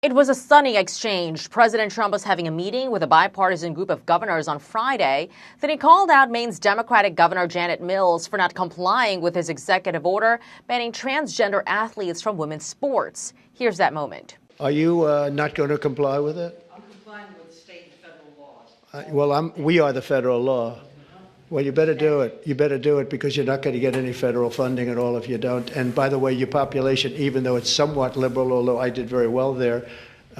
It was a stunning exchange. President Trump was having a meeting with a bipartisan group of governors on Friday. Then he called out Maine's Democratic Governor Janet Mills for not complying with his executive order banning transgender athletes from women's sports. Here's that moment. Are you not going to comply with it? I'm complying with state and federal laws. We are the federal law. Well, you better do it. You better do it because you're not going to get any federal funding at all if you don't. And by the way, your population, even though it's somewhat liberal, although I did very well there,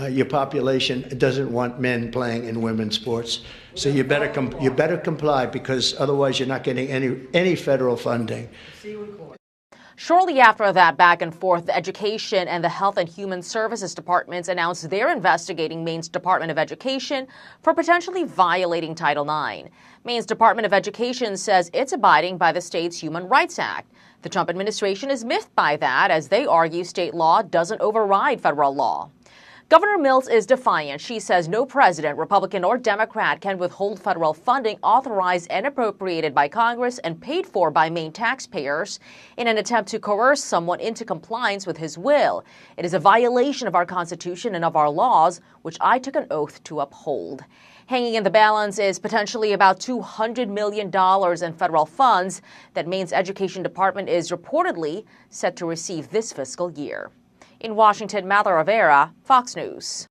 your population doesn't want men playing in women's sports. So you better comply because otherwise you're not getting any federal funding. See you in court. Shortly after that back and forth, the Education and the Health and Human Services Departments announced they're investigating Maine's Department of Education for potentially violating Title IX. Maine's Department of Education says it's abiding by the state's Human Rights Act. The Trump administration is miffed by that, as they argue state law doesn't override federal law. Governor Mills is defiant. She says no president, Republican or Democrat, can withhold federal funding authorized and appropriated by Congress and paid for by Maine taxpayers in an attempt to coerce someone into compliance with his will. It is a violation of our Constitution and of our laws, which I took an oath to uphold. Hanging in the balance is potentially about $200 million in federal funds that Maine's Education Department is reportedly set to receive this fiscal year. In Washington, Mather Rivera, Fox News.